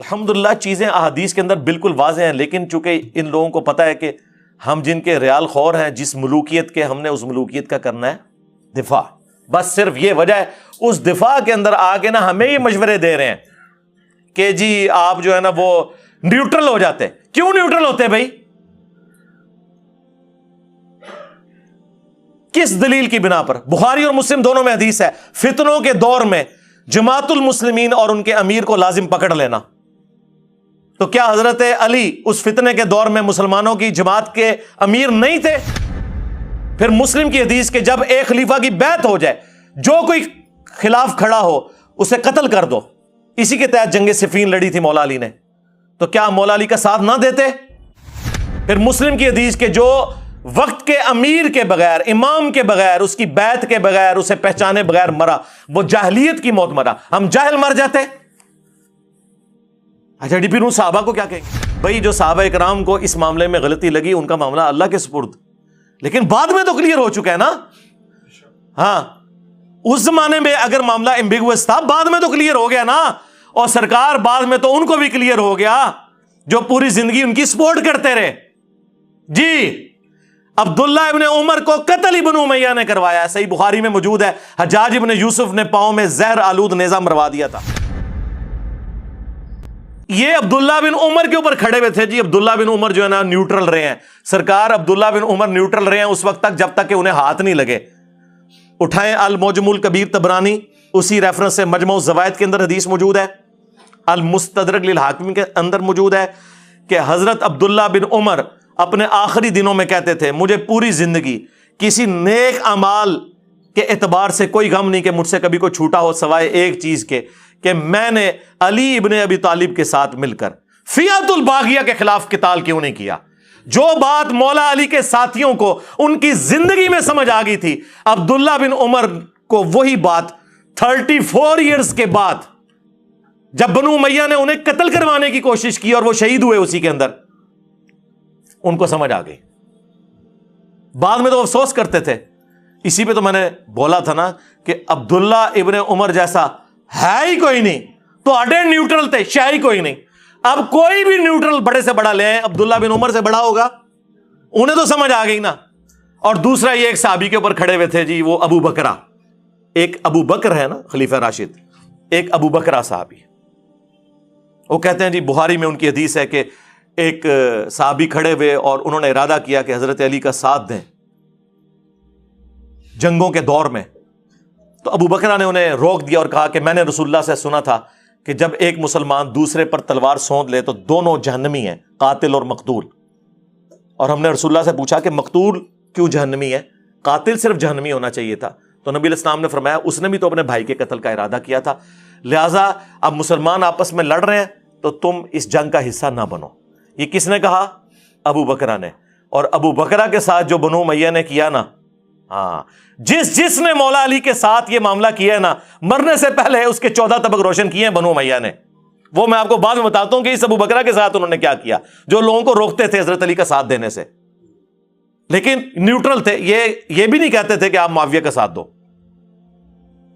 الحمدللہ چیزیں احادیث کے اندر بالکل واضح ہیں، لیکن چونکہ ان لوگوں کو پتہ ہے کہ ہم جن کے ریال خور ہیں، جس ملوکیت کے، ہم نے اس ملوکیت کا کرنا ہے دفاع. بس صرف یہ وجہ ہے. اس دفاع کے اندر آ کے نا ہمیں یہ مشورے دے رہے ہیں کہ جی آپ جو ہے نا وہ نیوٹرل ہو جاتے. کیوں نیوٹرل ہوتے بھائی؟ کس دلیل کی بنا پر؟ بخاری اور مسلم دونوں میں حدیث ہے، فتنوں کے دور میں جماعت المسلمین اور ان کے امیر کو لازم پکڑ لینا. تو کیا حضرت علی اس فتنے کے دور میں مسلمانوں کی جماعت کے امیر نہیں تھے؟ پھر مسلم کی حدیث کہ جب ایک خلیفہ کی بیعت ہو جائے، جو کوئی خلاف کھڑا ہو اسے قتل کر دو. اسی کے تحت جنگ صفین لڑی تھی مولا علی نے. تو کیا مولا علی کا ساتھ نہ دیتے؟ پھر مسلم کی حدیث کہ جو وقت کے امیر کے بغیر، امام کے بغیر، اس کی بیعت کے بغیر، اسے پہچانے بغیر مرا، وہ جاہلیت کی موت مرا. ہم جاہل مر جاتے. اچھا ڈی پی نو صحابہ کو کیا کہیں گے؟ بھائی جو صحابہ اکرام کو اس معاملے میں غلطی لگی ان کا معاملہ اللہ کے سپرد، لیکن بعد میں تو کلیئر ہو چکا ہے نا. ہاں اس زمانے میں اگر معاملہ ایمبیگوس تھا، بعد میں تو کلیئر ہو گیا نا. اور سرکار بعد میں تو ان کو بھی کلیئر ہو گیا جو پوری زندگی ان کی سپورٹ کرتے رہے. جی عبداللہ ابن عمر کو قتل ابن امیہ نے کروایا. صحیح بخاری میں موجود ہے، حجاج ابن یوسف نے پاؤں میں زہر آلود نیزہ مروا دیا تھا. یہ عبداللہ بن عمر کے اوپر کھڑے ہوئے تھے. جی عبداللہ بن عمر جو ہے نا نیوٹرل رہے ہیں. سرکار عبداللہ بن عمر نیوٹرل رہے ہیں اس وقت تک جب تک کہ انہیں ہاتھ نہیں لگے. اٹھائیں المعجم الکبیر طبرانی، اسی ریفرنس سے مجمع الزوائد کے اندر حدیث موجود ہے، المستدرک للحاکم کے اندر موجود ہے کہ حضرت عبداللہ بن عمر اپنے آخری دنوں میں کہتے تھے مجھے پوری زندگی کسی نیک اعمال کے اعتبار سے کوئی غم نہیں کہ مجھ سے کبھی کوئی چھوٹا ہو، سوائے ایک چیز کے کہ میں نے علی ابن ابی طالب کے ساتھ مل کر فیعت الباغیہ کے خلاف قتال کیوں نہیں کیا. جو بات مولا علی کے ساتھیوں کو ان کی زندگی میں سمجھ آ گئی تھی، عبداللہ بن عمر کو وہی بات 34 ایئرز کے بعد جب بنو امیہ نے انہیں قتل کروانے کی کوشش کی اور وہ شہید ہوئے اسی کے اندر، ان کو سمجھ آ گئی. بعد میں تو افسوس کرتے تھے. اسی پہ تو میں نے بولا تھا نا کہ عبداللہ ابن عمر جیسا ہے ہی کوئی نہیں. تو اڈے نیوٹرل تھے، شہ ہی کوئی نہیں. اب کوئی بھی نیوٹرل بڑے سے بڑا لے آئے، عبداللہ بن عمر سے بڑا ہوگا. انہیں تو سمجھ آ گئی نا. اور دوسرا یہ ایک صحابی کے اوپر کھڑے ہوئے تھے جی، وہ ابو بکرہ. ایک ابو بکر ہے نا خلیفہ راشد، ایک ابو بکرہ صحابی. وہ کہتے ہیں جی بخاری میں ان کی حدیث ہے کہ ایک صحابی کھڑے ہوئے اور انہوں نے ارادہ کیا کہ حضرت علی کا ساتھ دیں جنگوں کے دور میں. تو ابو بکرہ نے انہیں روک دیا اور کہا کہ میں نے رسول اللہ سے سنا تھا کہ جب ایک مسلمان دوسرے پر تلوار سونت لے تو دونوں جہنمی ہیں، قاتل اور مقتول. اور ہم نے رسول اللہ سے پوچھا کہ مقتول کیوں جہنمی ہے، قاتل صرف جہنمی ہونا چاہیے تھا. تو نبی علیہ السلام نے فرمایا اس نے بھی تو اپنے بھائی کے قتل کا ارادہ کیا تھا، لہٰذا اب مسلمان آپس میں لڑ رہے ہیں تو تم اس جنگ کا حصہ نہ بنو. یہ کس نے کہا؟ ابو بکرہ نے. اور ابو بکرہ کے ساتھ جو بنو امیہ نے کیا نا، ہاں جس نے مولا علی کے ساتھ یہ معاملہ کیا ہے نا، مرنے سے پہلے اس کے 14 طبق روشن کیے ہیں بنو امیہ نے. وہ میں آپ کو بعد میں بتاتا ہوں کہ اس ابو بکرہ کے ساتھ انہوں نے کیا کیا، جو لوگوں کو روکتے تھے حضرت علی کا ساتھ دینے سے. لیکن نیوٹرل تھے. یہ بھی نہیں کہتے تھے کہ آپ معاویہ کا ساتھ دو.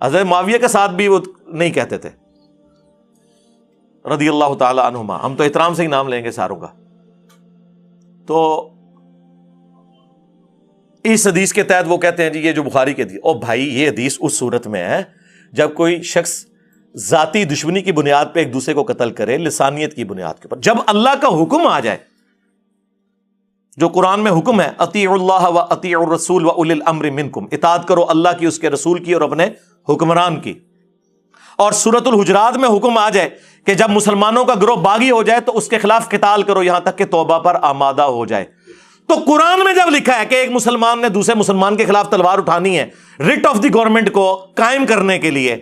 حضرت معاویہ کا ساتھ بھی وہ نہیں کہتے تھے رضی اللہ تعالی عنہما. ہم تو احترام سے ہی نام لیں گے ساروں کا. تو اس حدیث کے تحت وہ کہتے ہیں جی یہ جو بخاری کے حدیث، او بھائی یہ حدیث اس صورت میں ہے جب کوئی شخص ذاتی دشمنی کی بنیاد پہ ایک دوسرے کو قتل کرے، لسانیت کی بنیاد کے اوپر. جب اللہ کا حکم آ جائے، جو قرآن میں حکم ہے اطیعوا اللہ و اطیعوا الرسول و اولی الامر منکم، اطاعت کرو اللہ کی، اس کے رسول کی اور اپنے حکمران کی. اور سورۃ الحجرات میں حکم آ جائے کہ جب مسلمانوں کا گروہ باغی ہو جائے تو اس کے خلاف قتال کرو یہاں تک کہ توبہ پر آمادہ ہو جائے. تو قرآن میں جب لکھا ہے کہ ایک مسلمان نے دوسرے مسلمان کے خلاف تلوار اٹھانی ہے رٹ آف دی گورنمنٹ کو قائم کرنے کے لیے،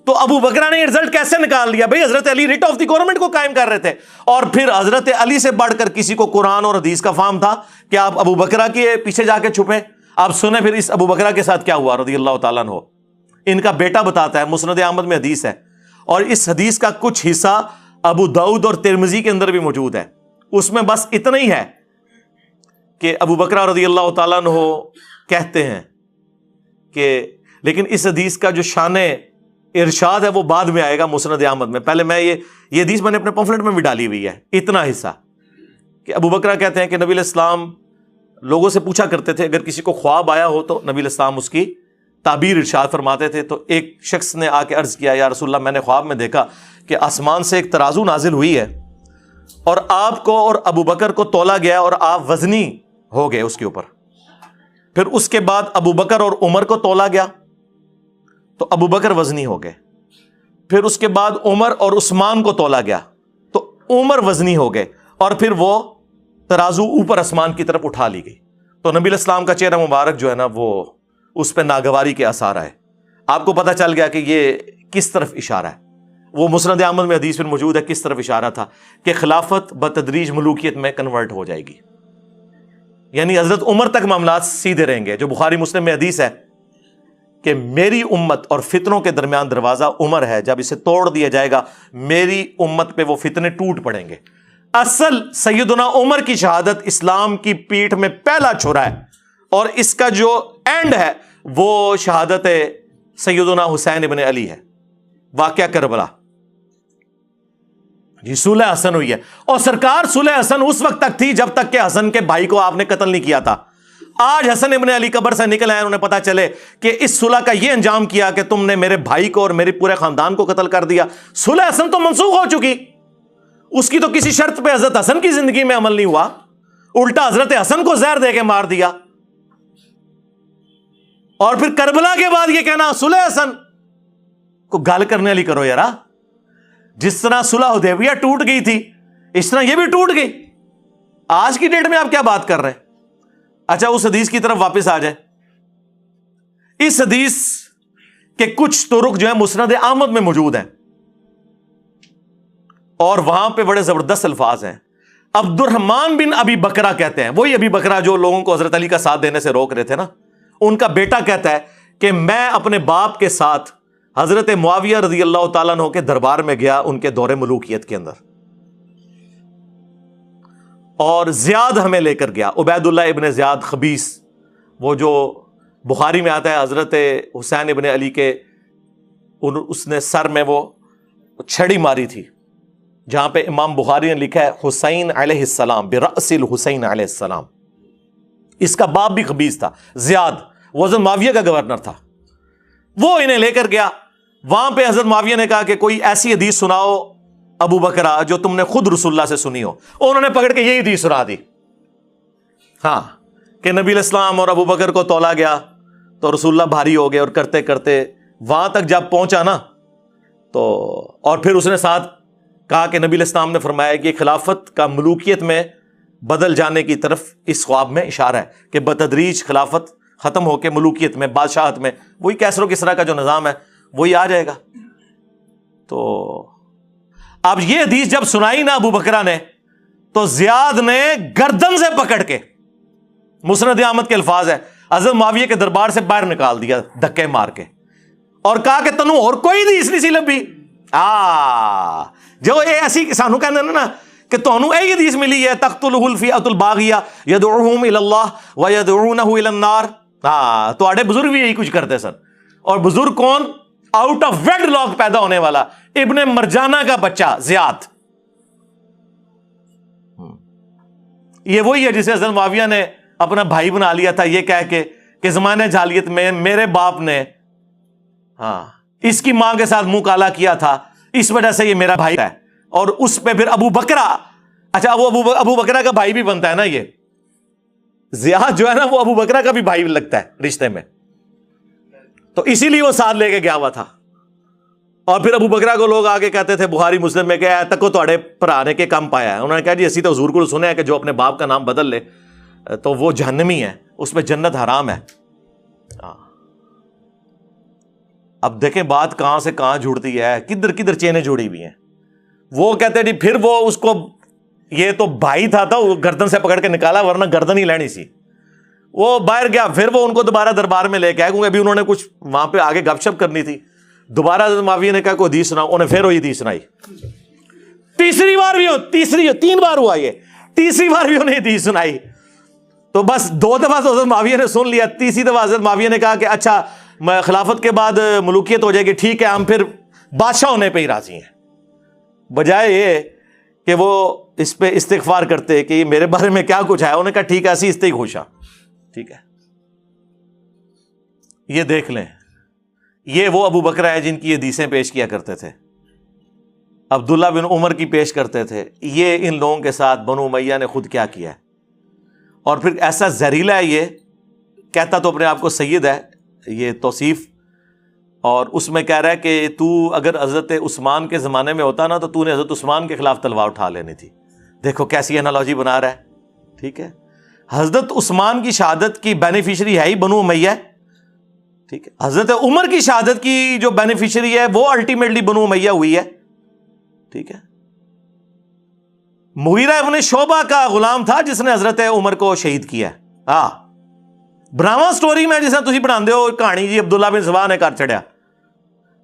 تو ابو بکرہ نے یہ رزلٹ کیسے نکال لیا؟ بھئی حضرت علی رٹ آف دی گورنمنٹ کو قائم کر رہے تھے، اور پھر حضرت علی سے بڑھ کر کسی کو قرآن اور حدیث کا فہم تھا کہ آپ ابو بکرہ کے پیچھے جا کے چھپیں. آپ سنیں پھر اس ابو بکرہ کے ساتھ کیا ہوا رضی اللہ تعالیٰ عنہ. ان کا بیٹا بتاتا ہے، مسند احمد میں حدیث ہے، اور اس حدیث کا کچھ حصہ ابو داؤد اور ترمذی کے اندر بھی موجود ہے. اس میں بس اتنا ہی ہے کہ ابو بکرہ رضی اللہ تعالیٰ عنہ کہتے ہیں کہ لیکن اس حدیث کا جو شان ارشاد ہے وہ بعد میں آئے گا مسند احمد میں. پہلے میں یہ حدیث میں نے اپنے پمفلٹ میں بھی ڈالی ہوئی ہے, اتنا حصہ کہ ابو بکرہ کہتے ہیں کہ نبی علیہ السلام لوگوں سے پوچھا کرتے تھے, اگر کسی کو خواب آیا ہو تو نبی علیہ السلام اس کی تعبیر ارشاد فرماتے تھے. تو ایک شخص نے آ کے عرض کیا, یا رسول اللہ میں نے خواب میں دیکھا کہ آسمان سے ایک ترازو نازل ہوئی ہے اور آپ کو اور ابو بکر کو تولا گیا اور آپ وزنی ہو گئے اس کے اوپر. پھر اس کے بعد ابو بکر اور عمر کو تولا گیا تو ابو بکر وزنی ہو گئے. پھر اس کے بعد عمر اور عثمان کو تولا گیا تو عمر وزنی ہو گئے, اور پھر وہ ترازو اوپر آسمان کی طرف اٹھا لی گئی. تو نبی علیہ السلام کا چہرہ مبارک جو ہے نا وہ اس پہ ناگواری کے آثار آئے. آپ کو پتہ چل گیا کہ یہ کس طرف اشارہ ہے. وہ مسند احمد میں حدیث میں موجود ہے کس طرف اشارہ تھا کہ خلافت بتدریج ملوکیت میں کنورٹ ہو جائے گی, یعنی حضرت عمر تک معاملات سیدھے رہیں گے. جو بخاری مسلم میں حدیث ہے کہ میری امت اور فتنوں کے درمیان دروازہ عمر ہے, جب اسے توڑ دیا جائے گا میری امت پہ وہ فتنے ٹوٹ پڑیں گے. اصل سیدنا عمر کی شہادت اسلام کی پیٹھ میں پہلا چھرا ہے, اور اس کا جو اینڈ ہے وہ شہادت سیدنا حسین ابن علی ہے. واقعہ کربلا جی صلح حسن ہوئی ہے, اور سرکار صلح حسن اس وقت تک تھی جب تک کہ حسن کے بھائی کو آپ نے قتل نہیں کیا تھا. آج حسن ابن علی قبر سے نکل آئے, انہیں پتا چلے کہ اس صلح کا یہ انجام کیا کہ تم نے میرے بھائی کو اور میرے پورے خاندان کو قتل کر دیا. صلح حسن تو منسوخ ہو چکی, اس کی تو کسی شرط پہ حضرت حسن کی زندگی میں عمل نہیں ہوا, الٹا حضرت حسن کو زہر دے کے مار دیا. اور پھر کربلا کے بعد یہ کہنا صلح حسن کو گال کرنے والی کرو یارا. جس طرح صلح حدیبیہ ٹوٹ گئی تھی اس طرح یہ بھی ٹوٹ گئی. آج کی ڈیٹ میں آپ کیا بات کر رہے ہیں. اچھا اس حدیث کی طرف واپس آ جائے. اس حدیث کے کچھ طرق جو ہے مسند احمد میں موجود ہیں اور وہاں پہ بڑے زبردست الفاظ ہیں. عبد الرحمن بن ابی بکرہ کہتے ہیں, وہی ابی بکرہ جو لوگوں کو حضرت علی کا ساتھ دینے سے روک رہے تھے نا, ان کا بیٹا کہتا ہے کہ میں اپنے باپ کے ساتھ حضرت معاویہ رضی اللہ تعالیٰ عنہ کے دربار میں گیا ان کے دور ملوکیت کے اندر, اور زیاد ہمیں لے کر گیا. عبید اللہ ابن زیاد خبیث, وہ جو بخاری میں آتا ہے حضرت حسین ابن علی کے اس نے سر میں وہ چھڑی ماری تھی, جہاں پہ امام بخاری نے لکھا ہے حسین علیہ السلام برأس الحسین علیہ السلام. اس کا باپ بھی خبیث تھا زیاد, وہ حضرت معاویہ کا گورنر تھا. وہ انہیں لے کر گیا, وہاں پہ حضرت معاویہ نے کہا کہ کوئی ایسی حدیث سناؤ ابو بکرہ جو تم نے خود رسول اللہ سے سنی ہو. انہوں نے پکڑ کے یہی حدیث سنا دی, ہاں کہ نبی علیہ السلام اور ابو بکر کو تولا گیا تو رسول اللہ بھاری ہو گئے, اور کرتے کرتے وہاں تک جب پہنچا نا تو, اور پھر اس نے ساتھ کہا کہ نبی علیہ السلام نے فرمایا کہ خلافت کا ملوکیت میں بدل جانے کی طرف اس خواب میں اشارہ ہے کہ بتدریج خلافت ختم ہو کے ملوکیت میں, بادشاہت میں, وہی کیسر و کسریٰ کا جو نظام ہے وہی آ جائے گا. تو اب یہ حدیث جب سنائی نا ابو بکرہ نے تو زیاد نے گردن سے پکڑ کے, مسند احمد کے الفاظ ہے, حضرت معاویہ کے دربار سے باہر نکال دیا دھکے مار کے, اور کہا کہ تنو اور کوئی حدیث نہیں سی لبھی. جو یہ ایسی سانو کہندے نا کہ تانوں یہ حدیث ملی ہے تقتلہ الفئۃ الباغیہ یدعوہم الی اللہ ویدعونہ الی النار. تواڈے بزرگ بھی یہی کچھ کرتے سن. اور بزرگ کون؟ آؤٹ آف ویڈ لاک پیدا ہونے والا ابن مرجانہ کا بچہ زیاد. یہ وہی ہے جسے حضرت معاویہ نے اپنا بھائی بنا لیا تھا یہ کہہ کے کہ زمانے جاہلیت میں میرے باپ نے اس کی ماں کے ساتھ منہ کالا کیا تھا, اس وجہ سے یہ میرا بھائی ہے. اور اس پہ پھر ابو بکرہ, اچھا وہ ابو بکرہ کا بھائی بھی بنتا ہے نا, یہ زیاد جو ہے نا وہ ابو بکرہ کا بھی بھائی لگتا ہے رشتے میں, تو اسی لیے وہ ساتھ لے کے گیا ہوا تھا. اور پھر ابو بکرہ کو لوگ آگے کہتے تھے بخاری مسلم میں کہ تکو تواڈے بھرا نے کے کم پایا ہے. انہوں نے کہا جی اسی تو حضور کو سنیا ہے کہ جو اپنے باپ کا نام بدل لے تو وہ جہنمی ہے, اس میں جنت حرام ہے. اب دیکھیں بات کہاں سے کہاں جڑتی ہے, کدھر کدھر چینیں جڑی ہوئی ہیں. وہ کہتے ہیں جی پھر وہ اس کو, یہ تو بھائی تھا وہ گردن سے پکڑ کے نکالا ورنہ گردن ہی لینی سی. وہ باہر گیا, پھر وہ ان کو دوبارہ دربار میں لے کے آئے کیونکہ ابھی انہوں نے کچھ وہاں پہ آگے گپ شپ کرنی تھی. دوبارہ معاویہ نے کہا کوئی حدیث سناؤ, انہیں پھر وہی حدیث سنائی. تیسری بار بھی 3 بار ہوا, یہ تیسری بار بھی انہیں حدیث سنائی. تو بس 2 دفعہ تو حضرت معاویہ نے سن لیا, تیسری دفعہ حضرت معاویہ نے کہا کہ اچھا خلافت کے بعد ملوکیت ہو جائے گی، ٹھیک ہے ہم پھر بادشاہ ہونے پہ ہی راضی ہیں، بجائے یہ کہ وہ اس پہ استغفار کرتے کہ یہ میرے بارے میں کیا کچھ ہے. انہوں نے کہا ٹھیک ہے اسی اس سے ہی خوش ہاں. ٹھیک ہے، یہ دیکھ لیں، یہ وہ ابو بکر ہے جن کی یہ حدیثیں پیش کیا کرتے تھے، عبداللہ بن عمر کی پیش کرتے تھے. یہ ان لوگوں کے ساتھ بنو امیہ نے خود کیا کیا ہے. اور پھر ایسا زہریلا ہے، یہ کہتا تو اپنے آپ کو سید ہے، یہ توصیف، اور اس میں کہہ رہا ہے کہ تو اگر حضرت عثمان کے زمانے میں ہوتا نا تو تو نے حضرت عثمان کے خلاف تلوار اٹھا لینی تھی. دیکھو کیسی انالوجی بنا رہا ہے. ٹھیک ہے، حضرت عثمان کی شہادت کی بینیفیشری ہے ہی بنو امیہ. ٹھیک ہے، حضرت عمر کی شہادت کی جو بینیفیشری ہے وہ الٹیمیٹلی بنو امیہ ہوئی ہے. ٹھیک ہے، مغیرہ ابن شعبہ کا غلام تھا جس نے حضرت عمر کو شہید کیا. ہاں، براواں سٹوری میں جسے تسی پڑھان دے ہو کہانی جی عبداللہ بن سبا نے کر چڑیا.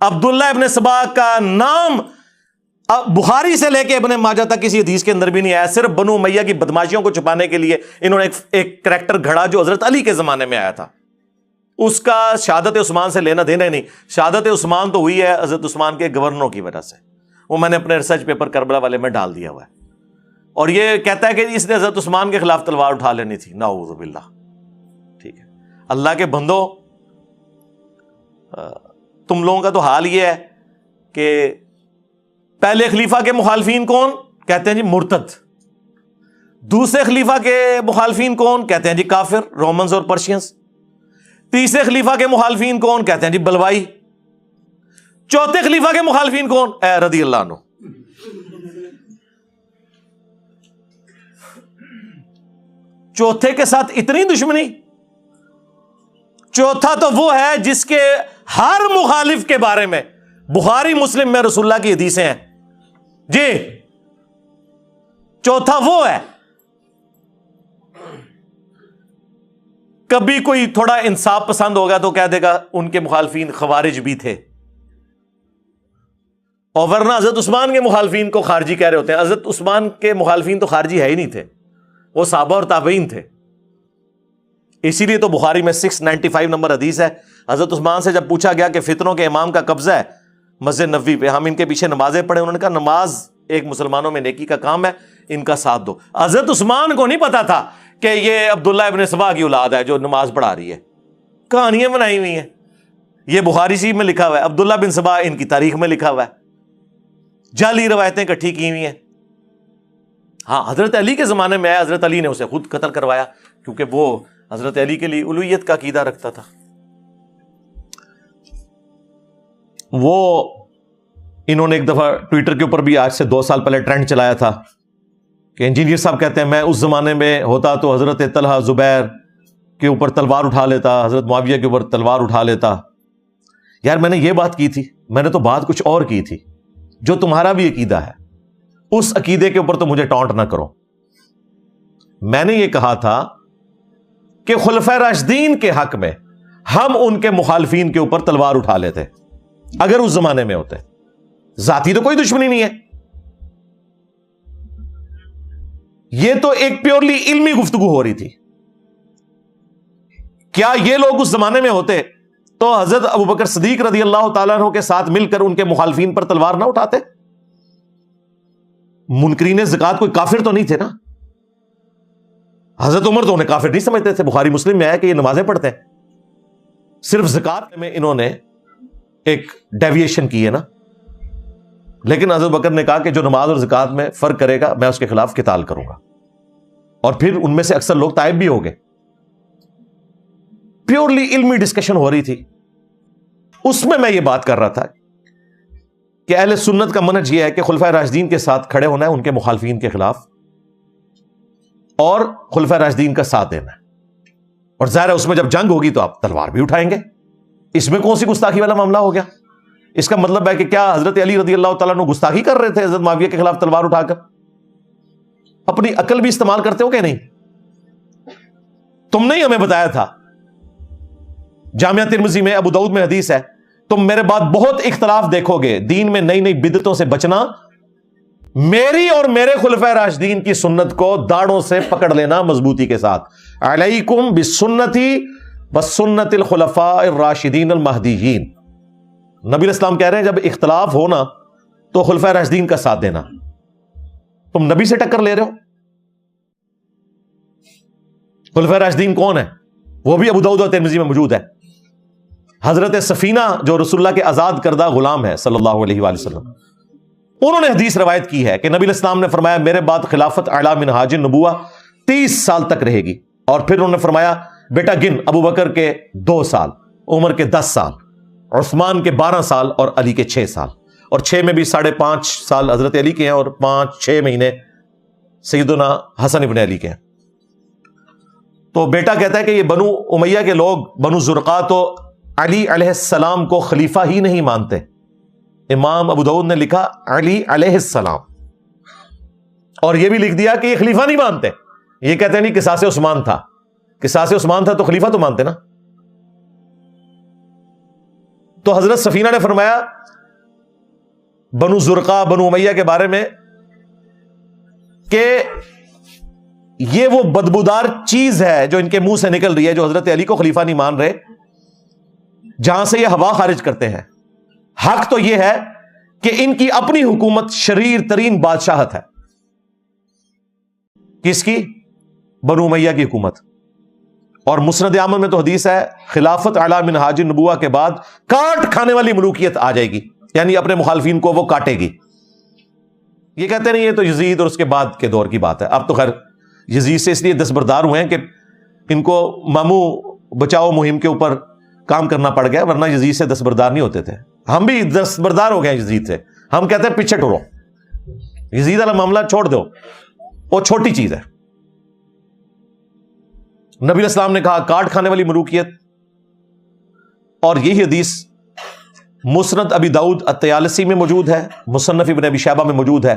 عبداللہ ابن سبا کا نام بخاری سے لے کے ابن ماجہ تک کسی حدیث کے اندر بھی نہیں آیا. صرف بنو امیہ کی بدماشیوں کو چھپانے کے لیے انہوں نے ایک کریکٹر گھڑا جو حضرت علی کے زمانے میں آیا تھا. اس کا شہادت عثمان سے لینا دینا نہیں. شہادت عثمان تو ہوئی ہے حضرت عثمان کے گورنروں کی وجہ سے، وہ میں نے اپنے ریسرچ پیپر کربلا والے میں ڈال دیا ہوا ہے. اور یہ کہتا ہے کہ اس نے حضرت عثمان کے خلاف تلوار اٹھا لینی تھی. نعوذ باللہ. ٹھیک ہے، اللہ کے بندو، تم لوگوں کا تو حال یہ ہے کہ پہلے خلیفہ کے مخالفین کون؟ کہتے ہیں جی مرتد. دوسرے خلیفہ کے مخالفین کون؟ کہتے ہیں جی کافر، رومنز اور پرشینز. تیسرے خلیفہ کے مخالفین کون؟ کہتے ہیں جی بلوائی. چوتھے خلیفہ کے مخالفین کون؟ اے رضی اللہ عنہ. چوتھے کے ساتھ اتنی دشمنی. چوتھا تو وہ ہے جس کے ہر مخالف کے بارے میں بخاری مسلم میں رسول اللہ کی حدیثیں ہیں. جی چوتھا وہ ہے. کبھی کوئی تھوڑا انصاف پسند ہوگا تو کہہ دے گا ان کے مخالفین خوارج بھی تھے، اور ورنہ حضرت عثمان کے مخالفین کو خارجی کہہ رہے ہوتے ہیں. حضرت عثمان کے مخالفین تو خارجی ہے ہی نہیں تھے، وہ صحابہ اور تابعین تھے. اسی لیے تو بخاری میں 695 نمبر حدیث ہے. حضرت عثمان سے جب پوچھا گیا کہ فتنوں کے امام کا قبضہ ہے مسجد نبوی پہ، ہم ان کے پیچھے نمازیں پڑھیں، انہوں نے کہا نماز ایک مسلمانوں میں نیکی کا کام ہے، ان کا ساتھ دو. حضرت عثمان کو نہیں پتا تھا کہ یہ عبداللہ ابن سبا کی اولاد ہے جو نماز پڑھا رہی ہے. کہانیاں بنائی ہوئی ہیں، یہ بخاری شریف میں لکھا ہوا ہے. عبداللہ بن سبا ان کی تاریخ میں لکھا ہوا ہے. جعلی روایتیں اکٹھی کی ہوئی ہیں. ہاں، حضرت علی کے زمانے میں آیا، حضرت علی نے اسے خود قتل کروایا کیونکہ وہ حضرت علی کے لیے الوہیت کا عقیدہ رکھتا تھا. وہ انہوں نے ایک دفعہ ٹویٹر کے اوپر بھی آج سے 2 سال پہلے ٹرینڈ چلایا تھا کہ انجینئر صاحب کہتے ہیں میں اس زمانے میں ہوتا تو حضرت طلحہ زبیر کے اوپر تلوار اٹھا لیتا، حضرت معاویہ کے اوپر تلوار اٹھا لیتا. یار میں نے یہ بات کی تھی، میں نے تو بات کچھ اور کی تھی. جو تمہارا بھی عقیدہ ہے اس عقیدے کے اوپر تو مجھے ٹانٹ نہ کرو. میں نے یہ کہا تھا کہ خلفائے راشدین کے حق میں ہم ان کے مخالفین کے اوپر تلوار اٹھا لیتے اگر اس زمانے میں ہوتے. ذاتی تو کوئی دشمنی نہیں ہے، یہ تو ایک پیورلی علمی گفتگو ہو رہی تھی. کیا یہ لوگ اس زمانے میں ہوتے تو حضرت ابوبکر صدیق رضی اللہ تعالیٰ عنہ کے ساتھ مل کر ان کے مخالفین پر تلوار نہ اٹھاتے؟ منکرین زکات کوئی کافر تو نہیں تھے نا. حضرت عمر تو انہیں کافر نہیں سمجھتے تھے. بخاری مسلم میں آیا کہ یہ نمازیں پڑھتے ہیں، صرف زکات میں انہوں نے ایک ڈیویشن کی ہے نا. لیکن حضرت بکر نے کہا کہ جو نماز اور زکات میں فرق کرے گا میں اس کے خلاف قتال کروں گا. اور پھر ان میں سے اکثر لوگ تائب بھی ہو گئے. پیورلی علمی ڈسکشن ہو رہی تھی. اس میں یہ بات کر رہا تھا کہ اہل سنت کا منہج یہ ہے کہ خلفائے راشدین کے ساتھ کھڑے ہونا ہے ان کے مخالفین کے خلاف، اور خلفائے راشدین کا ساتھ دینا ہے. اور ظاہر ہے اس میں جب جنگ ہوگی تو آپ تلوار بھی اٹھائیں گے. اس میں کون سی گستاخی والا معاملہ ہو گیا؟ اس کا مطلب ہے کہ کیا حضرت علی رضی اللہ تعالیٰ عنہ گستاخی کر رہے تھے حضرت معاویہ کے خلاف تلوار اٹھا کر؟ اپنی عقل بھی استعمال کرتے ہو کہ نہیں؟ تم نے ہی ہمیں بتایا تھا، جامعہ ترمذی میں ابو داؤد میں حدیث ہے، تم میرے بعد بہت اختلاف دیکھو گے، دین میں نئی نئی بدعتوں سے بچنا، میری اور میرے خلفائے راشدین کی سنت کو داڑوں سے پکڑ لینا مضبوطی کے ساتھ. علیکم بسنتی وسنت الخلفاء الراشدین المہدیین. نبی علیہ السلام کہہ رہے ہیں جب اختلاف ہو نا تو خلفاء راشدین کا ساتھ دینا. تم نبی سے ٹکر لے رہے ہو. خلفاء راشدین کون ہے؟ وہ بھی ابو داؤد اور ترمذی میں موجود ہے. حضرت سفینہ جو رسول اللہ کے آزاد کردہ غلام ہے صلی اللہ علیہ وآلہ وسلم، انہوں نے حدیث روایت کی ہے کہ نبی علیہ السلام نے فرمایا میرے بعد خلافت اعلی من حاج النبوہ 30 سال تک رہے گی. اور پھر انہوں نے فرمایا بیٹا گن، ابو بکر کے 2 سال، عمر کے 10 سال، عثمان کے 12 سال اور علی کے 6 سال. اور 6 میں بھی 5.5 سال حضرت علی کے ہیں اور 5-6 مہینے سیدنا حسن ابن علی کے ہیں. تو بیٹا کہتا ہے کہ یہ بنو امیہ کے لوگ، بنو زرقا، تو علی علیہ السلام کو خلیفہ ہی نہیں مانتے. امام ابو داؤد نے لکھا علی علیہ السلام، اور یہ بھی لکھ دیا کہ یہ خلیفہ نہیں مانتے. یہ کہتے ہیں نہیں قصاص عثمان تھا. قصاص عثمان تھا تو خلیفہ تو مانتے نا. تو حضرت سفینہ نے فرمایا بنو زرقا، بنو امیہ کے بارے میں کہ یہ وہ بدبودار چیز ہے جو ان کے منہ سے نکل رہی ہے، جو حضرت علی کو خلیفہ نہیں مان رہے، جہاں سے یہ ہوا خارج کرتے ہیں. حق تو یہ ہے کہ ان کی اپنی حکومت شریر ترین بادشاہت ہے. کس کی؟ بنو امیہ کی حکومت. اور مسند احمد میں تو حدیث ہے خلافت اعلی من حاج النبوہ کے بعد کاٹ کھانے والی ملوکیت آ جائے گی، یعنی اپنے مخالفین کو وہ کاٹے گی. یہ کہتے نہیں یہ تو یزید اور اس کے بعد کے دور کی بات ہے. اب تو خیر یزید سے اس لیے دستبردار ہوئے ہیں کہ ان کو مامو بچاؤ مہم کے اوپر کام کرنا پڑ گیا، ورنہ یزید سے دستبردار نہیں ہوتے تھے. ہم بھی دستبردار ہو گئے ہیں یزید سے. ہم کہتے ہیں پیچھے ٹورو، یزید والا معاملہ چھوڑ دو، وہ چھوٹی چیز ہے. نبی علیہ السلام نے کہا کاٹ کھانے والی ملوکیت. اور یہی حدیث مسند ابی داؤد الطیالسی میں موجود ہے، مصنف ابن ابی شیبہ میں موجود ہے.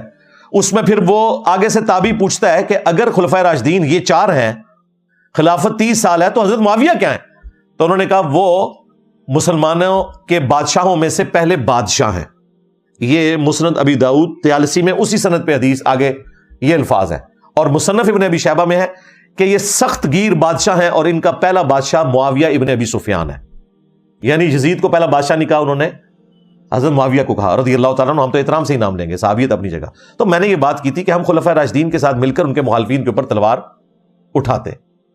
اس میں پھر وہ آگے سے تابعی پوچھتا ہے کہ اگر خلفائے راشدین یہ 4 ہیں، خلافت 30 سال ہے، تو حضرت معاویہ کیا ہیں؟ تو انہوں نے کہا وہ مسلمانوں کے بادشاہوں میں سے پہلے بادشاہ ہیں. یہ مسند ابی داؤد طیالسی میں اسی سند پہ حدیث آگے یہ الفاظ ہے. اور مصنف ابن ابی شیبہ میں ہے کہ یہ سخت گیر بادشاہ ہیں اور ان کا پہلا بادشاہ معاویہ ابن ابی سفیان ہے. یعنی یزید کو پہلا بادشاہ نہیں کہا انہوں نے، حضرت معاویہ کو کہا رضی اللہ تعالیٰ عنہ. ہم تو احترام سے ہی نام لیں گے، صحابیت اپنی جگہ. تو میں نے یہ بات کی تھی کہ ہم خلفائے راشدین کے ساتھ مل کر ان کے مخالفین کے اوپر تلوار اٹھاتے،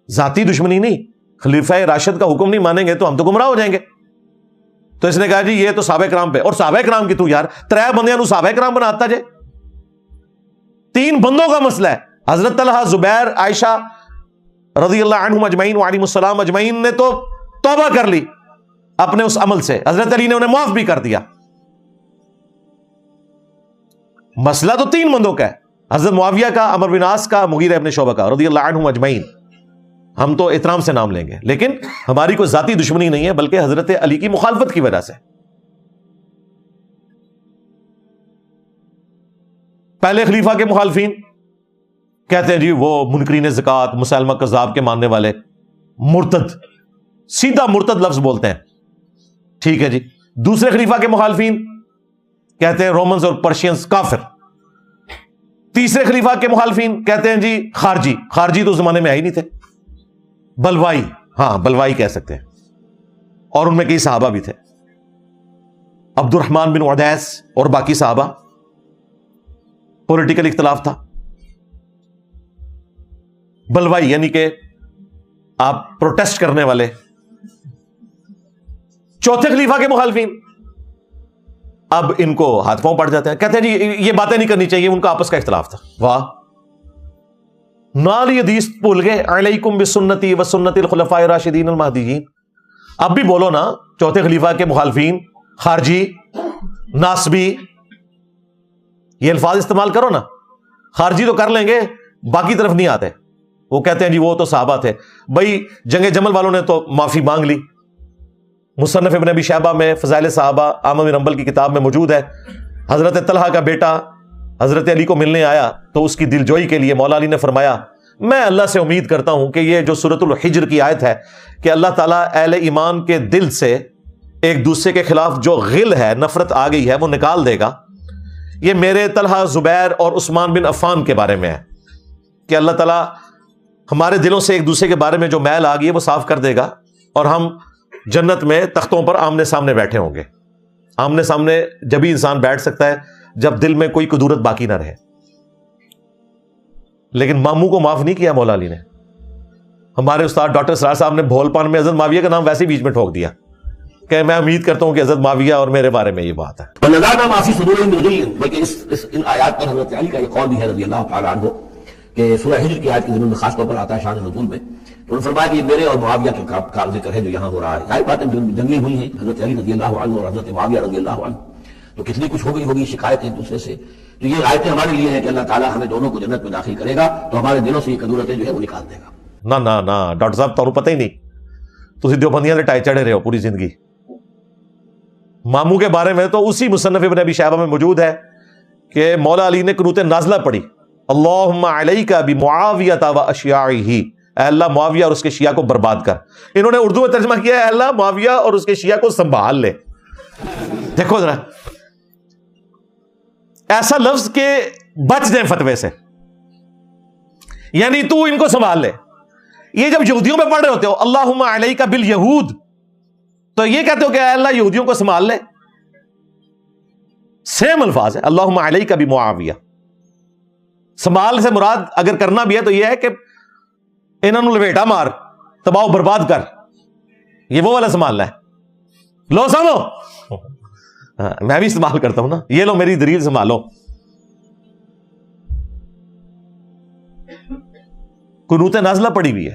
ذاتی دشمنی نہیں. خلیفہ راشد کا حکم نہیں مانیں گے تو ہم تو گمراہ ہو جائیں گے. تو اس نے کہا جی یہ تو صحابہ کرام پہ، اور صحابہ کرام کی تو یار 3 بندیاں نو صحابہ کرام بناتا جے. 3 بندوں کا مسئلہ ہے. حضرت طلحہ، زبیر، عائشہ رضی اللہ عنہم اجمعین وعلیہم السلام اجمعین نے تو توبہ کر لی اپنے اس عمل سے. حضرت علی نے انہیں معاف بھی کر دیا. مسئلہ تو 3 بندوں کا ہے، حضرت معاویہ کا، عمرو بن عاص کا، مغیرہ ابن شعبہ کا رضی اللہ عنہم اجمعین. ہم تو احترام سے نام لیں گے، لیکن ہماری کوئی ذاتی دشمنی نہیں ہے، بلکہ حضرت علی کی مخالفت کی وجہ سے. پہلے خلیفہ کے مخالفین کہتے ہیں جی وہ منکرین زکات، مسلمہ کذاب کے ماننے والے، مرتد، سیدھا مرتد لفظ بولتے ہیں. ٹھیک ہے جی. دوسرے خلیفہ کے مخالفین کہتے ہیں رومنز اور پرشینز کافر. تیسرے خلیفہ کے مخالفین کہتے ہیں جی خارجی. خارجی تو اس زمانے میں آئے ہی نہیں تھے، بلوائی، ہاں بلوائی کہہ سکتے ہیں. اور ان میں کئی صحابہ بھی تھے، عبد الرحمن بن عدیس اور باقی صحابہ. پولیٹیکل اختلاف تھا. بلوائی یعنی کہ آپ پروٹیسٹ کرنے والے. چوتھے خلیفہ کے مخالفین اب ان کو ہاتھ پاؤں پڑ جاتے ہیں، کہتے ہیں جی یہ باتیں نہیں کرنی چاہیے، ان کا آپس کا اختلاف تھا. واہ، نال یہ حدیث بھول گئے علیکم بسنتی وسنت الخلفاء الراشدین المہدیین. اب بھی بولو نا، چوتھے خلیفہ کے مخالفین، خارجی، ناسبی، یہ الفاظ استعمال کرو نا. خارجی تو کر لیں گے، باقی طرف نہیں آتے. وہ کہتے ہیں جی وہ تو صحابہ تھے. بھائی جنگ جمل والوں نے تو معافی مانگ لی. مصنف ابن ابی شیبہ میں فضائل صحابہ احمد بن حنبل کی کتاب میں موجود ہے. حضرت طلحہ کا بیٹا حضرت علی کو ملنے آیا تو اس کی دلجوئی کے لیے مولا علی نے فرمایا میں اللہ سے امید کرتا ہوں کہ یہ جو سورۃ الحجر کی آیت ہے کہ اللہ تعالیٰ اہل ایمان کے دل سے ایک دوسرے کے خلاف جو غل ہے، نفرت آ گئی ہے، وہ نکال دے گا. یہ میرے طلحہ، زبیر اور عثمان بن عفان کے بارے میں ہے کہ اللہ تعالیٰ ہمارے دلوں سے ایک دوسرے کے بارے میں جو میل آ گئی ہے وہ صاف کر دے گا. اور ہم جنت میں تختوں پر آمنے سامنے بیٹھے ہوں گے. آمنے سامنے جبھی انسان بیٹھ سکتا ہے جب دل میں کوئی کدورت باقی نہ رہے. لیکن ماموں کو معاف نہیں کیا مولا علی نے. ہمارے استاد ڈاکٹر سرار صاحب نے بھول پان میں حضرت معاویہ کا نام ویسے ہی بیچ میں ٹھوک دیا کہ میں امید کرتا ہوں کہ حضرت معاویہ اور میرے بارے میں یہ بات ہے. بلکہ ان آیات پر حضرت علی کا یہ قول بھی ہے رضی اللہ تعالیٰ عنہ کہ سورہ ہجر کی آیت کے ضمن میں خاص طور پر آتا ہے شان نزول میں. تو انہوں نے فرمایا کہ یہ میرے اور معاویہ کا ذکر ہے جو یہاں ہو رہا ہے. ظاہر بات ہے جنگیں ہوئی ہیں حضرت علی رضی اللہ عنہ اور حضرت معاویہ رضی اللہ عنہ, تو کتنی کچھ ہو گئی ہوگی شکایتیں ایک دوسرے سے. تو یہ آیتیں ہمارے لیے ہیں کہ اللہ تعالیٰ ہمیں دونوں کو جنت میں داخل کرے گا تو ہمارے دلوں سے یہ کدورتیں جو ہے وہ نکال دے گا. نہ ڈاکٹر صاحب تمہیں پتہ ہی نہیں, تسی دیوبندیاں دے ٹائے چڑھے رہے ہو پوری زندگی. ماموں کے بارے میں تو اسی مصنف ابن ابی شیبہ میں موجود ہے کہ مولا علی نے قنوت نازلہ پڑھی, اللہم علیک بمعاویہ و اشیاعہ, اے اللہ معاویہ اور اس کے شیعہ کو برباد کر. انہوں نے اردو میں ترجمہ کیا ہے اے اللہ معاویہ اور اس کے شیعہ کو سنبھال لے. دیکھو ذرا, ایسا لفظ کہ بچ جائیں فتوے سے, یعنی تو ان کو سنبھال لے. یہ جب یہودیوں میں پڑھ رہے ہوتے ہو اللہم علیک بالیہود, تو یہ کہتے ہو کہ اے اللہ یہودیوں کو سنبھال لے. سیم الفاظ ہے اللہم علیک بمعاویہ. سنبھال سے مراد اگر کرنا بھی ہے تو یہ ہے کہ انہوں نے لپیٹا مار, تباہ و برباد کر, یہ وہ والا سنبھالنا ہے. لو سامو, میں بھی استعمال کرتا ہوں نا, یہ لو میری دلیل سنبھالو. قنوت نازلہ پڑی ہوئی ہے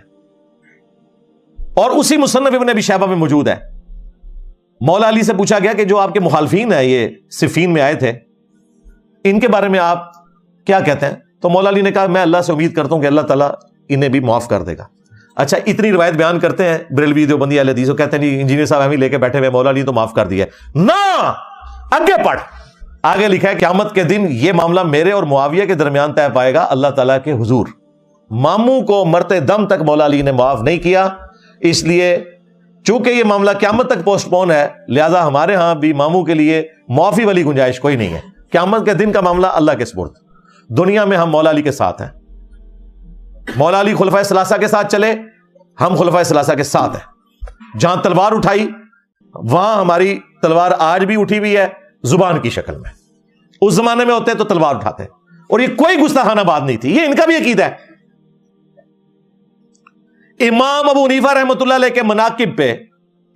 اور اسی مصنف ابن ابی شیبہ میں موجود ہے. مولا علی سے پوچھا گیا کہ جو آپ کے مخالفین ہیں یہ صفین میں آئے تھے, ان کے بارے میں آپ کیا کہتے ہیں؟ تو مولا علی نے کہا میں اللہ سے امید کرتا ہوں کہ اللہ تعالیٰ انہیں بھی معاف کر دے گا. اچھا, اتنی روایت بیان کرتے ہیں بریلوی دیوبندی اہل حدیث, کہتے ہیں نہیں انجینئر صاحب ہم ہی لے کے بیٹھے ہوئے مولا علی تو معاف کر دیا. نہ, آگے پڑھ, آگے لکھا ہے قیامت کے دن یہ معاملہ میرے اور معاویہ کے درمیان طے پائے گا اللہ تعالیٰ کے حضور. ماموں کو مرتے دم تک مولا علی نے معاف نہیں کیا, اس لیے چونکہ یہ معاملہ قیامت تک پوسٹ پون ہے لہذا ہمارے ہاں بھی ماموں کے لیے معافی والی گنجائش کوئی نہیں ہے. قیامت کے دن کا معاملہ اللہ کے سپرد. دنیا میں ہم مولا علی کے ساتھ ہیں. مولا علی خلفائے ثلاثہ کے ساتھ چلے, ہم خلفائے ثلاثہ کے ساتھ ہیں. جہاں تلوار اٹھائی وہاں ہماری تلوار آج بھی اٹھی ہوئی ہے زبان کی شکل میں. اس زمانے میں ہوتے تو تلوار اٹھاتے, اور یہ کوئی گستاخانہ بات نہیں تھی, یہ ان کا بھی عقیدہ ہے. امام ابو حنیفہ رحمۃ اللہ علیہ کے مناقب پہ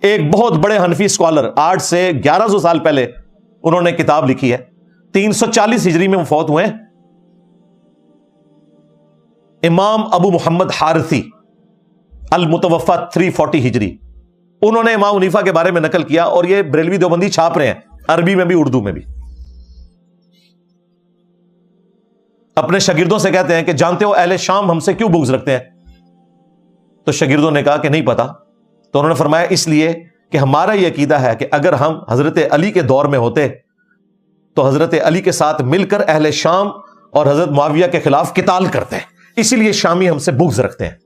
ایک بہت بڑے حنفی اسکالر, آج سے 1100 سال پہلے انہوں نے کتاب لکھی ہے, 340 ہجری میں وہ فوت ہوئے. امام ابو محمد حارثی المتوفا 340 ہجری, انہوں نے امام حنیفہ کے بارے میں نقل کیا, اور یہ بریلوی دیوبندی چھاپ رہے ہیں عربی میں بھی اردو میں بھی. اپنے شاگردوں سے کہتے ہیں کہ جانتے ہو اہل شام ہم سے کیوں بغض رکھتے ہیں؟ تو شاگردوں نے کہا کہ نہیں پتا. تو انہوں نے فرمایا اس لیے کہ ہمارا یہ عقیدہ ہے کہ اگر ہم حضرت علی کے دور میں ہوتے تو حضرت علی کے ساتھ مل کر اہل شام اور حضرت معاویہ کے خلاف قتال کرتے ہیں, اسی لیے شامی ہم سے بغض رکھتے ہیں.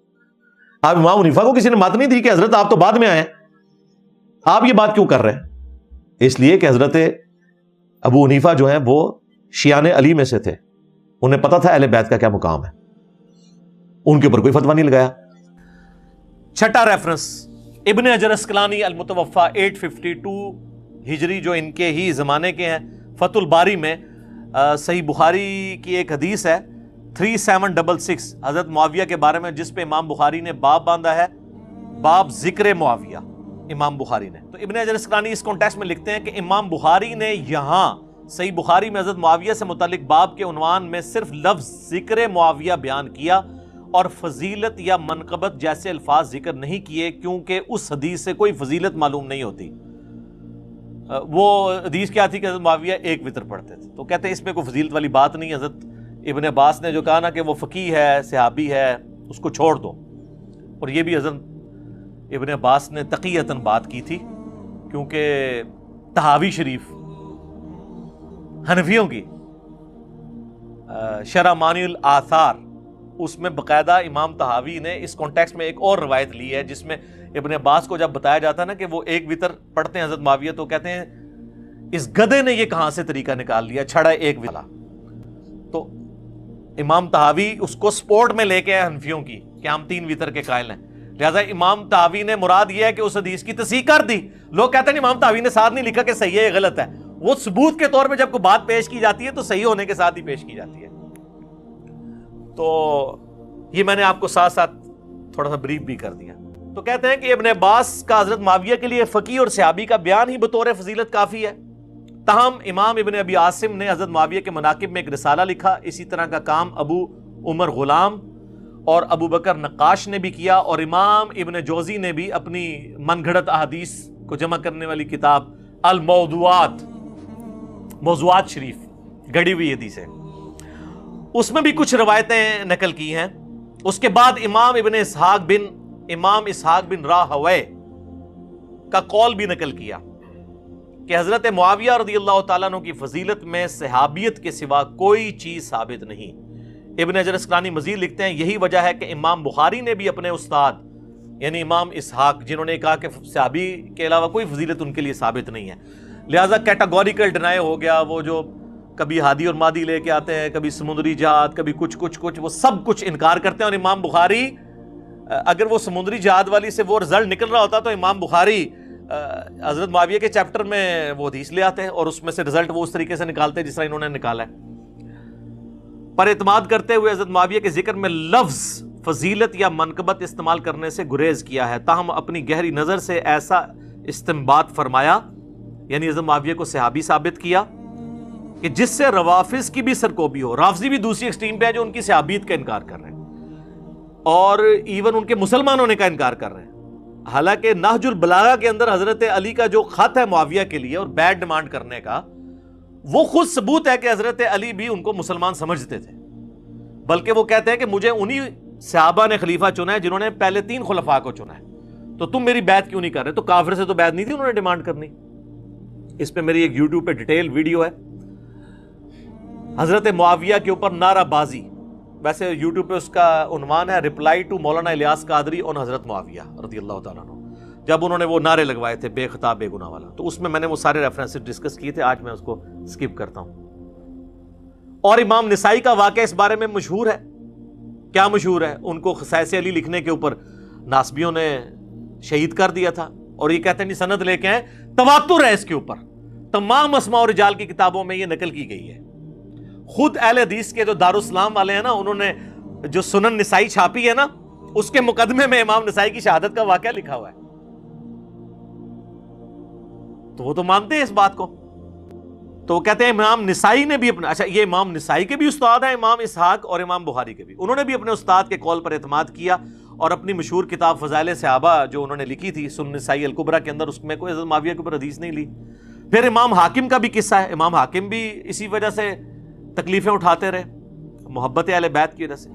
آپ امام حنیفہ کو کسی نے مات نہیں دی کہ حضرت آپ تو بعد میں آئے, آپ یہ بات کیوں کر رہے ہیں؟ اس لیے کہ حضرت ابو حنیفہ جو ہیں وہ شیعان علی میں سے تھے, انہیں پتا تھا اہل بیت کا کیا مقام ہے, ان کے اوپر کوئی فتویٰ نہیں لگایا. چھٹا ریفرنس ابن حجر اسقلانی المتوفا 852 ہجری, جو ان کے ہی زمانے کے ہیں, فتح الباری میں صحیح بخاری کی ایک حدیث ہے 3766 حضرت معاویہ کے بارے میں, جس پہ امام بخاری نے باب باندھا ہے, باب ذکر معاویہ. امام بخاری نے تو ابن حجر اسقلانی اس کانٹیکسٹ میں لکھتے ہیں کہ امام بخاری نے یہاں صحیح بخاری میں حضرت معاویہ سے متعلق باب کے عنوان میں صرف لفظ ذکر معاویہ بیان کیا اور فضیلت یا منقبت جیسے الفاظ ذکر نہیں کیے, کیونکہ اس حدیث سے کوئی فضیلت معلوم نہیں ہوتی. وہ حدیث کیا تھی کہ حضرت معاویہ ایک وتر پڑھتے تھے, تو کہتے ہیں اس میں کوئی فضیلت والی بات نہیں. حضرت ابن عباس نے جو کہا نا کہ وہ فقیہ ہے, صحابی ہے, اس کو چھوڑ دو. اور یہ بھی حضرت ابن عباس نے تقیتاً بات کی تھی, کیونکہ طحاوی شریف حنفیوں کی شرح مانی الآثار, اس میں باقاعدہ امام طحاوی نے اس کانٹیکسٹ میں ایک اور روایت لی ہے, جس میں ابن عباس کو جب بتایا جاتا ہے نا کہ وہ ایک وتر پڑھتے ہیں حضرت معاویہ, تو کہتے ہیں اس گدھے نے یہ کہاں سے طریقہ نکال لیا, چھڑا ایک وتر. تو امام طحاوی اس کو سپورٹ میں لے کے آئے حنفیوں کی کہ ہم 3 وتر کے قائل ہیں, لہٰذا امام طحاوی نے مراد یہ ہے کہ اس حدیث کی تصحیح کر دی. لوگ کہتے ہیں امام طحاوی نے ساتھ نہیں لکھا کہ صحیح ہے یہ غلط ہے. وہ ثبوت کے طور پہ جب کوئی بات پیش کی جاتی ہے تو صحیح ہونے کے ساتھ ہی پیش کی جاتی ہے. تو یہ میں نے آپ کو ساتھ ساتھ تھوڑا سا بریف بھی کر دیا. تو کہتے ہیں کہ ابن عباس کا حضرت معاویہ کے لیے فقیہ اور صحابی کا بیان ہی بطور فضیلت کافی ہے. تاہم امام ابن ابی عاصم نے حضرت معاویہ کے مناقب میں ایک رسالہ لکھا. اسی طرح کا کام ابو عمر غلام اور ابو بکر نقاش نے بھی کیا, اور امام ابن جوزی نے بھی اپنی من گھڑت احادیث کو جمع کرنے والی کتاب الموضوعات, موضوعات شریف گڑی ہوئی حدیثیں, اس میں بھی کچھ روایتیں نقل کی ہیں. اس کے بعد امام اسحاق بن راہوے کا قول بھی نقل کیا کہ حضرت معاویہ رضی اللہ تعالیٰ عنہ کی فضیلت میں صحابیت کے سوا کوئی چیز ثابت نہیں. ابن حجر اسقلانی مزید لکھتے ہیں یہی وجہ ہے کہ امام بخاری نے بھی اپنے استاد یعنی امام اسحاق, جنہوں نے کہا کہ صحابی کے علاوہ کوئی فضیلت ان کے لیے ثابت نہیں ہے, لہٰذا کیٹاگوریکل ڈینائی ہو گیا. وہ جو کبھی ہادی اور مادی لے کے آتے ہیں, کبھی سمندری جہاد, کبھی کچھ وہ سب کچھ انکار کرتے ہیں. اور امام بخاری, اگر وہ سمندری جہاد والی سے وہ رزلٹ نکل رہا ہوتا تو امام بخاری حضرت معاویہ کے چیپٹر میں وہ حدیث لے آتے ہیں اور اس میں سے رزلٹ وہ اس طریقے سے نکالتے ہیں جس طرح انہوں نے نکالا ہے. پر اعتماد کرتے ہوئے حضرت معاویہ کے ذکر میں لفظ فضیلت یا منقبت استعمال کرنے سے گریز کیا ہے. تاہم اپنی گہری نظر سے ایسا استنباط فرمایا, یعنی حضرت معاویہ کو صحابی ثابت کیا کہ جس سے روافظ کی بھی سرکوبی ہو. رافضی بھی دوسری ایکسٹریم پہ ہے جو ان کی صحابیت کا انکار کر رہے ہیں اور ایون ان کے مسلمان ہونے کا انکار کر رہے ہیں. حالانکہ نہج البلاغہ کے اندر حضرت علی کا جو خط ہے معاویہ کے لیے اور بیٹ ڈیمانڈ کرنے کا, وہ خود ثبوت ہے کہ حضرت علی بھی ان کو مسلمان سمجھتے تھے. بلکہ وہ کہتے ہیں کہ مجھے انہی صحابہ نے خلیفہ چنا ہے جنہوں نے پہلے 3 خلفاء کو چنا ہے, تو تم میری بیعت کیوں نہیں کر رہے؟ تو کافر سے تو بیعت نہیں تھی انہوں نے ڈیمانڈ کرنی. اس پہ میری ایک یوٹیوب پہ ڈیٹیل ویڈیو ہے حضرت معاویہ کے اوپر نعرہ بازی. ویسے یوٹیوب پہ اس کا عنوان ہے ریپلائی ٹو مولانا الیاس قادری آن حضرت معاویہ رضی اللہ تعالیٰ عنہ, جب انہوں نے وہ نعرے لگوائے تھے بے خطا بے گناہ والا. تو اس میں نے وہ سارے ریفرنس ڈسکس کیے تھے, آج میں اس کو سکپ کرتا ہوں. اور امام نسائی کا واقعہ اس بارے میں مشہور ہے. کیا مشہور ہے؟ ان کو خصائص علی لکھنے کے اوپر ناسبیوں نے شہید کر دیا تھا, اور یہ کہتے ہیں سند لے کے آئے, تواتر ہے اس کے اوپر, تمام اسماء و رجال کی کتابوں میں یہ نقل کی گئی ہے. خود اہل حدیث کے جو دارالاسلام والے ہیں نا, انہوں نے جو سنن نسائی چھاپی ہے نا, اس کے مقدمے میں امام نسائی کی شہادت کا واقعہ لکھا ہوا ہے. تو وہ تو مانتے ہیں اس بات کو. تو وہ کہتے ہیں امام نسائی نے بھی اپنا, اچھا یہ امام نسائی کے بھی استاد ہیں امام اسحاق اور امام بخاری کے بھی, انہوں نے بھی اپنے استاد کے قول پر اعتماد کیا اور اپنی مشہور کتاب فضائل صحابہ جو انہوں نے لکھی تھی سنن نسائی الکبریٰ کے اندر, اس میں کوئی حضرت معاویہ کے اوپر حدیث نہیں لی. پھر امام حاکم کا بھی قصہ ہے. امام حاکم بھی اسی وجہ سے تکلیفیں اٹھاتے رہے, محبت اہل بیت کی وجہ سے.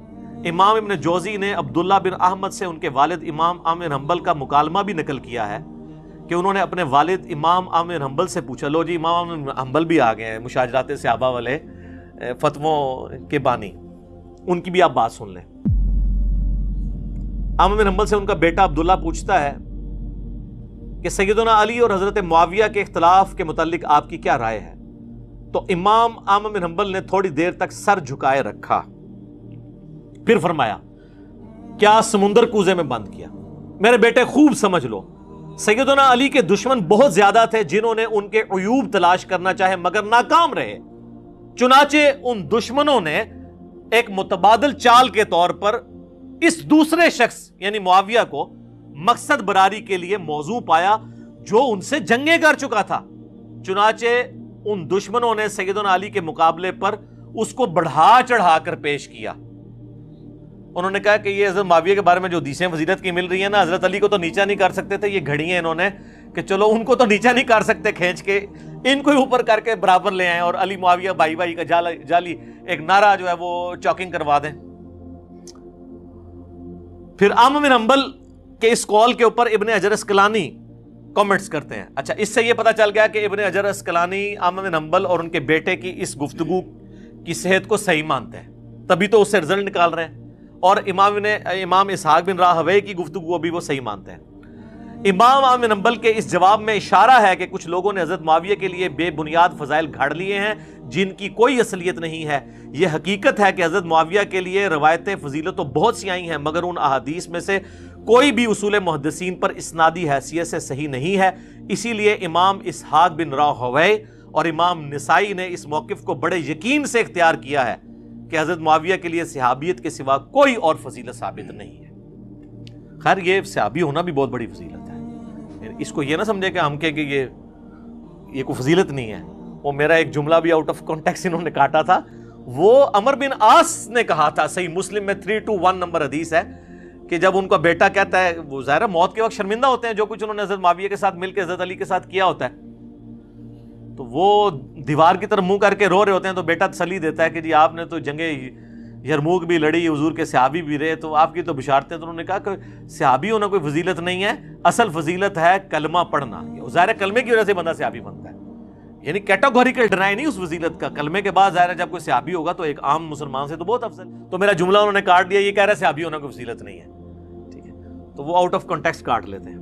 امام ابن جوزی نے عبداللہ بن احمد سے ان کے والد امام احمد بن حنبل کا مکالمہ بھی نقل کیا ہے کہ انہوں نے اپنے والد امام احمد بن حنبل سے پوچھا, لو جی امام احمد بن حنبل بھی آ گئے ہیں, مشاجرات صحابہ والے فتووں کے بانی, ان کی بھی آپ بات سن لیں. احمد بن حنبل سے ان کا بیٹا عبداللہ پوچھتا ہے کہ سیدنا علی اور حضرت معاویہ کے اختلاف کے متعلق آپ کی کیا رائے ہے؟ تو امام احمد بن حنبل نے تھوڑی دیر تک سر جھکائے رکھا, پھر فرمایا کیا سمندر کوزے میں بند کیا؟ میرے بیٹے خوب سمجھ لو, سیدنا علی کے دشمن بہت زیادہ تھے جنہوں نے ان کے عیوب تلاش کرنا چاہے مگر ناکام رہے. چنانچہ ان دشمنوں نے ایک متبادل چال کے طور پر اس دوسرے شخص یعنی معاویہ کو مقصد براری کے لیے موضوع پایا جو ان سے جنگیں کر چکا تھا. چنانچہ ان دشمنوں نے سیدنا علی کے مقابلے پر اس کو بڑھا چڑھا کر پیش کیا. انہوں نے کہا کہ یہ حضرت معاویہ کے بارے میں جو حدیثیں فضیلت کی مل رہی ہیں نا, حضرت علی کو تو نیچا نہیں کر سکتے تھے, یہ گھڑی ہیں انہوں نے کہ چلو ان کو تو نیچا نہیں کر سکتے کھینچ کے, ان کو اوپر کر کے برابر لے آئیں اور علی معاویہ بھائی بھائی کا جالی ایک نعرہ جو ہے وہ چاکنگ کروا دیں. پھر احمد بن حنبل کے اس قول کے اوپر ابن حجر اسقلانی کامنٹس کرتے ہیں. اچھا اس سے یہ پتہ چل گیا کہ ابن حجر اسقلانی احمد بن حنبل اور ان کے بیٹے کی اس گفتگو کی صحت کو صحیح مانتے ہیں, تبھی تو اس سے رزلٹ نکال رہے ہیں. اور امام اسحاق بن راہوے کی گفتگو بھی وہ صحیح مانتے ہیں. امام احمد بن حنبل کے اس جواب میں اشارہ ہے کہ کچھ لوگوں نے حضرت معاویہ کے لیے بے بنیاد فضائل گھڑ لیے ہیں جن کی کوئی اصلیت نہیں ہے. یہ حقیقت ہے کہ حضرت معاویہ کے لیے روایتیں فضیلت تو بہت سی آئی ہیں مگر ان احادیث میں سے کوئی بھی اصول محدثین پر اسنادی حیثیت سے صحیح نہیں ہے، اسی لیے امام اسحاق بن راہویہ اور امام نسائی نے اس موقف کو بڑے یقین سے اختیار کیا ہے کہ حضرت معاویہ کے لیے صحابیت کے سوا کوئی اور فضیلت ثابت نہیں ہے۔ خیر یہ صحابی ہونا بھی بہت بڑی فضیلت ہے، اس کو یہ نہ سمجھے کہ ہم کہیں کہ یہ کوئی فضیلت نہیں ہے۔ وہ میرا ایک جملہ بھی آؤٹ آف کانٹیکسٹ انہوں نے کاٹا تھا، وہ عمر بن عاص نے کہا تھا، صحیح مسلم میں 321 نمبر حدیث ہے، کہ جب ان کا بیٹا کہتا ہے، وہ ظاہر موت کے وقت شرمندہ ہوتے ہیں جو کچھ انہوں نے حضرت معاویہ کے ساتھ مل کے حضرت علی کے ساتھ کیا ہوتا ہے، تو وہ دیوار کی طرف منہ کر کے رو رہے ہوتے ہیں، تو بیٹا تسلی دیتا ہے کہ جی آپ نے تو جنگ یرموک بھی لڑی، حضور کے صحابی بھی رہے، تو آپ کی تو بشارتیں۔ تو انہوں نے کہا کہ صحابی ہونا کوئی فضیلت نہیں ہے، اصل فضیلت ہے کلمہ پڑھنا، ظاہر کلمے کی وجہ سے بندہ صحابی بنتا ہے، یعنی کیٹاگوریکل ڈرائی نہیں اس فضیلت کا، کلمے کے بعد ظاہر ہے جب کوئی صحابی ہوگا تو ایک عام مسلمان سے تو بہت افضل۔ تو میرا جملہ انہوں نے کاٹ دیا، یہ کہہ رہا ہے صحابی ہونا کوئی فضیلت نہیں ہے، ٹھیک ہے، تو وہ آؤٹ آف کانٹیکسٹ کاٹ لیتے ہیں۔